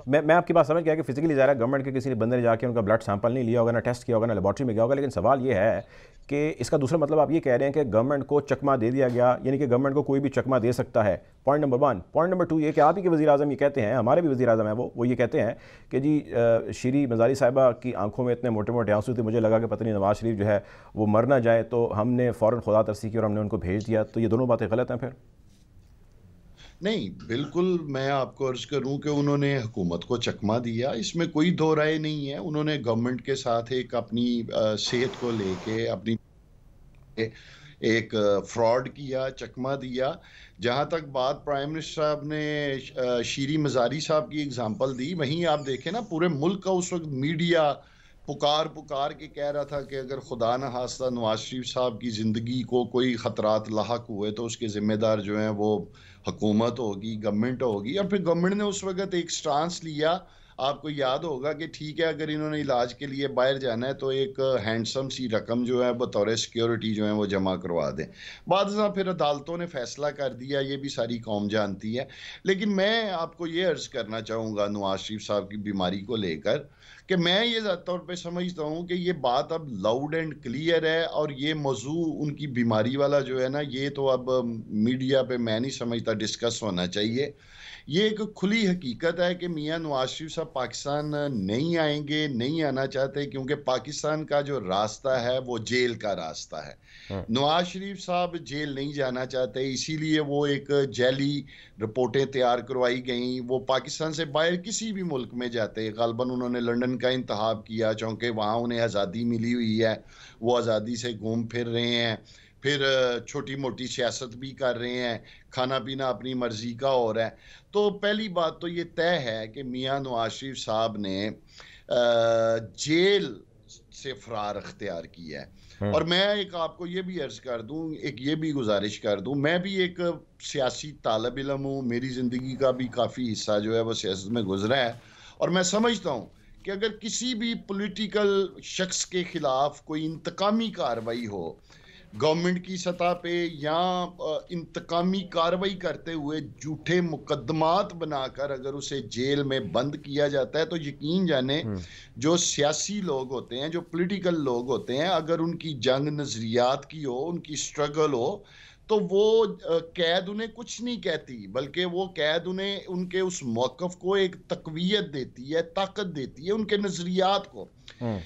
मैं आपकी बात समझ गया कि फिजिकली ज़ाहिर है गवर्नमेंट के किसी बंदे ने जाके उनका ब्लड सैंपल नहीं लिया होगा, ना टेस्ट किया होगा, ना लेबॉर्ट्री में गया होगा, लेकिन सवाल ये है कि इसका दूसरा मतलब आप ये कह रहे हैं कि गवर्नमेंट को चकमा दे दिया गया, यानी कि गवर्नमेंट को कोई भी चकमा दे सकता है। Point number 1। पॉइंट नंबर 2 ये कि आप ही के वज़ीर आज़म ये कहते हैं, हमारे भी वज़ीर आज़म हैं, वो ये कहते हैं कि जी श्री मज़ारी साहिबा की आंखों में इतने मोटे मोटे आंसू थे, मुझे लगा कि पता नहीं नवाज शरीफ जो है वो मर ना जाए, तो हमने फ़ौरन खुदा तरसी की और हमने उनको भेज दिया। तो ये दोनों बातें गलत हैं फिर? नहीं, बिल्कुल मैं आपको अर्ज करूं कि उन्होंने हुकूमत को चकमा दिया, इसमें कोई दो राय नहीं है। उन्होंने गवर्नमेंट के साथ एक अपनी सेहत को लेके अपनी एक फ्रॉड किया, चकमा दिया। जहां तक बात प्राइम मिनिस्टर साहब ने शीरी मजारी साहब की एग्जांपल दी, वहीं आप देखें ना पूरे मुल्क का उस वक्त मीडिया पुकार पुकार के कह रहा था कि अगर खुदा न खास्ता नवाज शरीफ साहब की ज़िंदगी को कोई ख़तरात लाहक हुए तो उसके ज़िम्मेदार जो हैं वो हुकूमत होगी, गवर्नमेंट होगी। और फिर गवर्नमेंट ने उस वक्त एक स्टांस लिया। आपको याद होगा कि ठीक है, अगर इन्होंने इलाज के लिए बाहर जाना है तो एक हैंडसम सी रकम जो है बतौर सिक्योरिटी जो है वो जमा करवा दें। बाद में फिर अदालतों ने फैसला कर दिया, ये भी सारी कौम जानती है। लेकिन मैं आपको ये अर्ज करना चाहूँगा नवाज शरीफ साहब की बीमारी को लेकर कि मैं ये ज़्यादा तौर पे समझता हूँ कि ये बात अब लाउड एंड क्लियर है, और ये मौजू उनकी बीमारी वाला जो है ना, ये तो अब मीडिया पे मैं नहीं समझता डिस्कस होना चाहिए। ये एक खुली हकीकत है कि मियां नवाज शरीफ साहब पाकिस्तान नहीं आएंगे, नहीं आना चाहते, क्योंकि पाकिस्तान का जो रास्ता है वो जेल का रास्ता है। हम्म। नवाज शरीफ साहब जेल नहीं जाना चाहते, इसीलिए वो एक जैली रिपोर्टें तैयार करवाई गई। वो पाकिस्तान से बाहर किसी भी मुल्क में जाते, गालबन उन्होंने लंदन का इंतखाब किया क्योंकि वहाँ उन्हें आज़ादी मिली हुई है, वो आज़ादी से घूम फिर रहे हैं। फिर छोटी मोटी सियासत भी कर रहे हैं, खाना पीना अपनी मर्जी का हो रहा है। तो पहली बात तो ये तय है कि मियां नवाज शरीफ साहब ने जेल से फरार अख्तियार किया है। हम्म। और मैं एक आपको ये भी अर्ज कर दूं, एक ये भी गुजारिश कर दूं, मैं भी एक सियासी तालब इल्म हूं, मेरी जिंदगी का भी काफी हिस्सा जो है वो सियासत में गुजरा है। और मैं समझता हूं कि अगर किसी भी पॉलिटिकल शख्स के खिलाफ कोई इंतकामी कार्रवाई हो गवर्नमेंट की सतह पे, या इंतकामी कार्रवाई करते हुए झूठे मुकदमात बनाकर अगर उसे जेल में बंद किया जाता है, तो यकीन जाने हम्म। जो सियासी लोग होते हैं, जो पॉलिटिकल लोग होते हैं, अगर उनकी जंग नजरियात की हो, उनकी स्ट्रगल हो, तो वो कैद उन्हें कुछ नहीं कहती, बल्कि वो कैद उन्हें उनके उस मौकफ को एक तकवीयत देती है, ताकत देती है उनके नजरियात को। हम्म।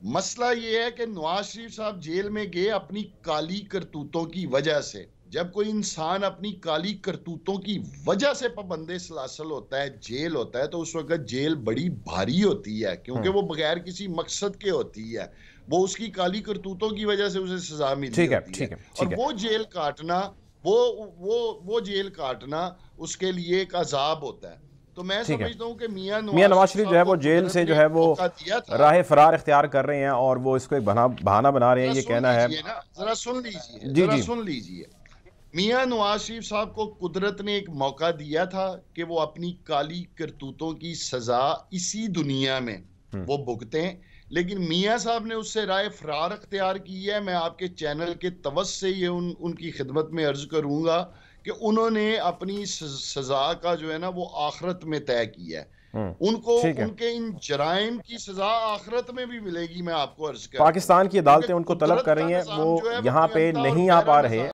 मसला ये है कि नवाज शरीफ साहब जेल में गए अपनी काली करतूतों की वजह से। जब कोई इंसान अपनी काली करतूतों की वजह से पाबंदे सलासल होता है, जेल होता है, तो उस वक्त जेल बड़ी भारी होती है, क्योंकि हम्म। वो बगैर किसी मकसद के होती है। वो उसकी काली करतूतों की वजह से उसे सजा मिली ठीक है, होती है। ठीक है, और ठीक है, वो जेल काटना, वो वो जेल काटना उसके लिए एक अजाब होता है। तो मैं ठीक है। समझता हूँ कि मियां मियां नवाज नवाज शरीफ शरीफ जो साहब है को वो जेल कुदरत से ने जो एक है वो मौका दिया था। राह फरार इख्तियार कर रहे हैं, और वो इसको एक बहाना बना रहे हैं, जरा ये सुन कहना है। लीजिए ना, जरा सुन लीजिए, जी जरा जी। सुन लीजिए। मियां नवाज शरीफ साहब को कुदरत ने एक मौका दिया था कि वो अपनी काली करतूतों की सजा इसी दुनिया में हम्म। वो भुगतें। लेकिन मियां साहब ने उससे राय फरार अख्तियार की है। मैं आपके चैनल के तवस से ये उनकी खिदमत में अर्ज करूंगा कि उन्होंने अपनी सजा का जो है ना वो आखिरत में तय किया है। हम्म। उनको ठीक है। उनके इन जराइम की सजा आखिरत में भी मिलेगी, मैं आपको अर्ज करता हूं। पाकिस्तान की क्योंकि अदालतें उनको तलब कुदरत कर का रही हैं, वो निजाम जो है वो यहाँ पे नियंता और नहीं आ बहरा पा रहे। निजाम